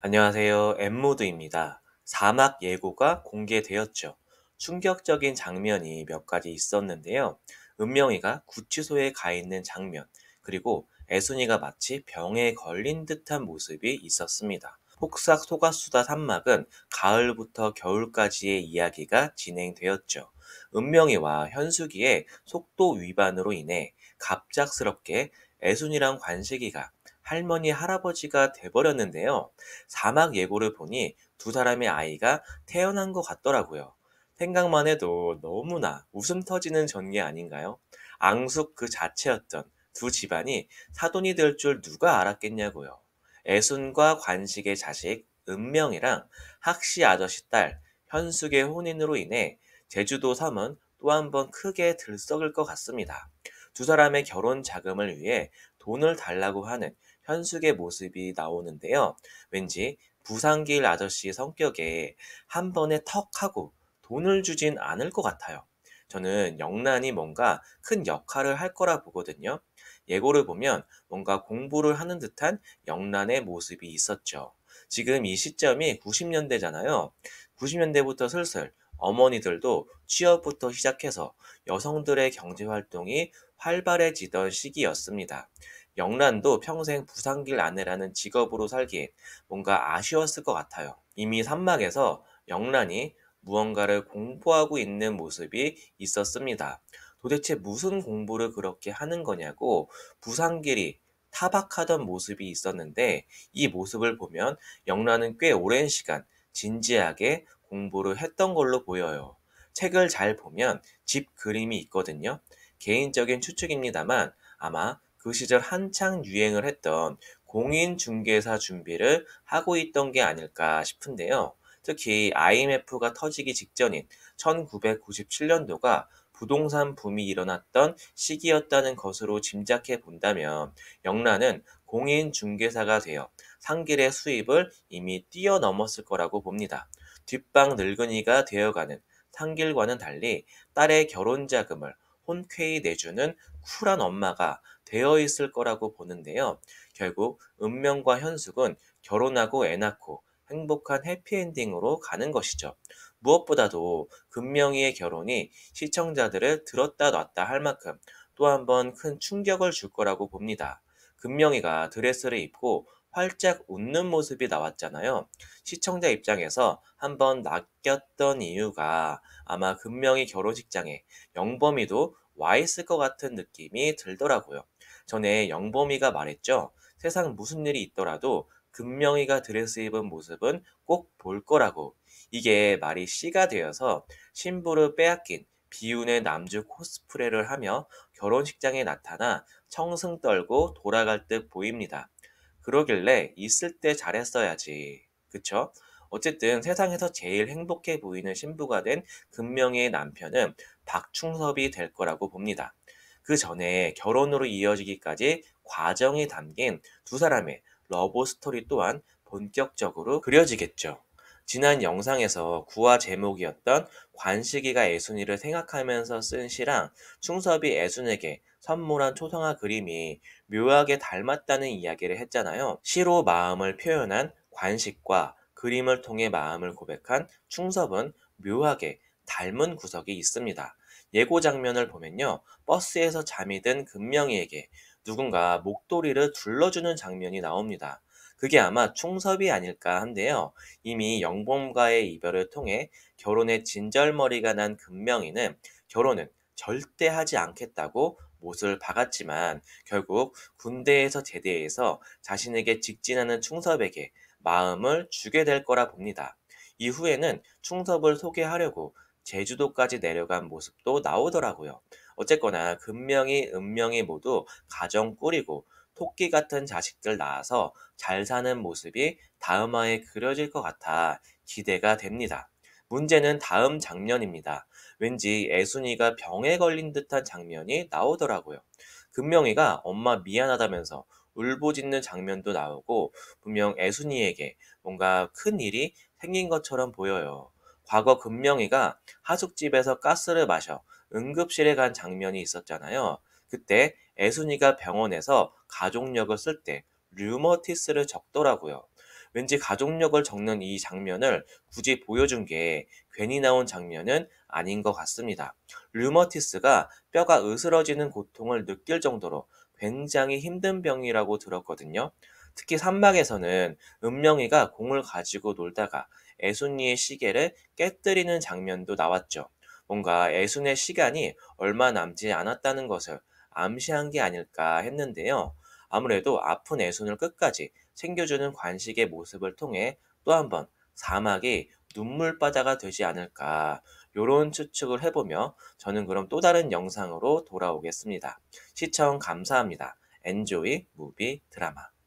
안녕하세요. 엠모드입니다. 사막 예고가 공개되었죠. 충격적인 장면이 몇 가지 있었는데요. 은명이가 구치소에 가 있는 장면, 그리고 애순이가 마치 병에 걸린 듯한 모습이 있었습니다. 폭삭 소가수다 산막은 가을부터 겨울까지의 이야기가 진행되었죠. 은명이와 현숙이의 속도 위반으로 인해 갑작스럽게 애순이랑 관식이가 할머니, 할아버지가 돼버렸는데요. 사막 예고를 보니 두 사람의 아이가 태어난 것 같더라고요. 생각만 해도 너무나 웃음 터지는 전개 아닌가요? 앙숙 그 자체였던 두 집안이 사돈이 될 줄 누가 알았겠냐고요. 애순과 관식의 자식 은명이랑 학시 아저씨 딸 현숙의 혼인으로 인해 제주도 섬은 또 한 번 크게 들썩을 것 같습니다. 두 사람의 결혼 자금을 위해 돈을 달라고 하는 현숙의 모습이 나오는데요. 왠지 부산길 아저씨 성격에 한 번에 턱 하고 돈을 주진 않을 것 같아요. 저는 영란이 뭔가 큰 역할을 할 거라 보거든요. 예고를 보면 뭔가 공부를 하는 듯한 영란의 모습이 있었죠. 지금 이 시점이 90년대잖아요. 90년대부터 슬슬 어머니들도 취업부터 시작해서 여성들의 경제활동이 활발해지던 시기였습니다. 영란도 평생 부산길 아내라는 직업으로 살기에 뭔가 아쉬웠을 것 같아요. 이미 산막에서 영란이 무언가를 공부하고 있는 모습이 있었습니다. 도대체 무슨 공부를 그렇게 하는 거냐고 부산길이 타박하던 모습이 있었는데 이 모습을 보면 영란은 꽤 오랜 시간 진지하게 공부를 했던 걸로 보여요. 책을 잘 보면 집 그림이 있거든요. 개인적인 추측입니다만 아마 그 시절 한창 유행을 했던 공인중개사 준비를 하고 있던 게 아닐까 싶은데요. 특히 IMF가 터지기 직전인 1997년도가 부동산 붐이 일어났던 시기였다는 것으로 짐작해 본다면 영란은 공인중개사가 되어 상길의 수입을 이미 뛰어넘었을 거라고 봅니다. 뒷방 늙은이가 되어가는 상길과는 달리 딸의 결혼 자금을 혼쾌히 내주는 쿨한 엄마가 되어 있을 거라고 보는데요. 결국 은명과 현숙은 결혼하고 애 낳고 행복한 해피엔딩으로 가는 것이죠. 무엇보다도 금명이의 결혼이 시청자들을 들었다 놨다 할 만큼 또 한 번 큰 충격을 줄 거라고 봅니다. 금명이가 드레스를 입고 활짝 웃는 모습이 나왔잖아요. 시청자 입장에서 한번 낚였던 이유가 아마 금명이 결혼식장에 영범이도 와 있을 것 같은 느낌이 들더라고요. 전에 영범이가 말했죠. 세상 무슨 일이 있더라도 금명이가 드레스 입은 모습은 꼭 볼 거라고. 이게 말이 씨가 되어서 신부를 빼앗긴 비운의 남주 코스프레를 하며 결혼식장에 나타나 청승 떨고 돌아갈 듯 보입니다. 그러길래 있을 때 잘했어야지. 그쵸? 어쨌든 세상에서 제일 행복해 보이는 신부가 된 금명이의 남편은 박충섭이 될 거라고 봅니다. 그 전에 결혼으로 이어지기까지 과정이 담긴 두 사람의 러브 스토리 또한 본격적으로 그려지겠죠. 지난 영상에서 구화 제목이었던 관식이가 애순이를 생각하면서 쓴 시랑 충섭이 애순에게 선물한 초성화 그림이 묘하게 닮았다는 이야기를 했잖아요. 시로 마음을 표현한 관식과 그림을 통해 마음을 고백한 충섭은 묘하게 닮은 구석이 있습니다. 예고 장면을 보면요. 버스에서 잠이 든 금명이에게 누군가 목도리를 둘러주는 장면이 나옵니다. 그게 아마 충섭이 아닐까 한데요. 이미 영범과의 이별을 통해 결혼에 진절머리가 난 금명이는 결혼은 절대 하지 않겠다고 못을 박았지만 결국 군대에서 제대해서 자신에게 직진하는 충섭에게 마음을 주게 될 거라 봅니다. 이후에는 충섭을 소개하려고 제주도까지 내려간 모습도 나오더라고요. 어쨌거나 금명이, 은명이 모두 가정 꾸리고 토끼 같은 자식들 낳아서 잘 사는 모습이 다음화에 그려질 것 같아 기대가 됩니다. 문제는 다음 장면입니다. 왠지 애순이가 병에 걸린 듯한 장면이 나오더라고요. 금명이가 엄마 미안하다면서 울부짖는 장면도 나오고 분명 애순이에게 뭔가 큰 일이 생긴 것처럼 보여요. 과거 금명이가 하숙집에서 가스를 마셔 응급실에 간 장면이 있었잖아요. 그때 애순이가 병원에서 가족력을 쓸 때 류머티스를 적더라고요. 왠지 가족력을 적는 이 장면을 굳이 보여준 게 괜히 나온 장면은 아닌 것 같습니다. 류머티스가 뼈가 으스러지는 고통을 느낄 정도로 굉장히 힘든 병이라고 들었거든요. 특히 산막에서는 은명이가 공을 가지고 놀다가 애순이의 시계를 깨뜨리는 장면도 나왔죠. 뭔가 애순의 시간이 얼마 남지 않았다는 것을 암시한 게 아닐까 했는데요. 아무래도 아픈 애순을 끝까지 챙겨주는 관식의 모습을 통해 또 한 번 사막이 눈물바다가 되지 않을까 요런 추측을 해보며 저는 그럼 또 다른 영상으로 돌아오겠습니다. 시청 감사합니다. 엔조이 무비 드라마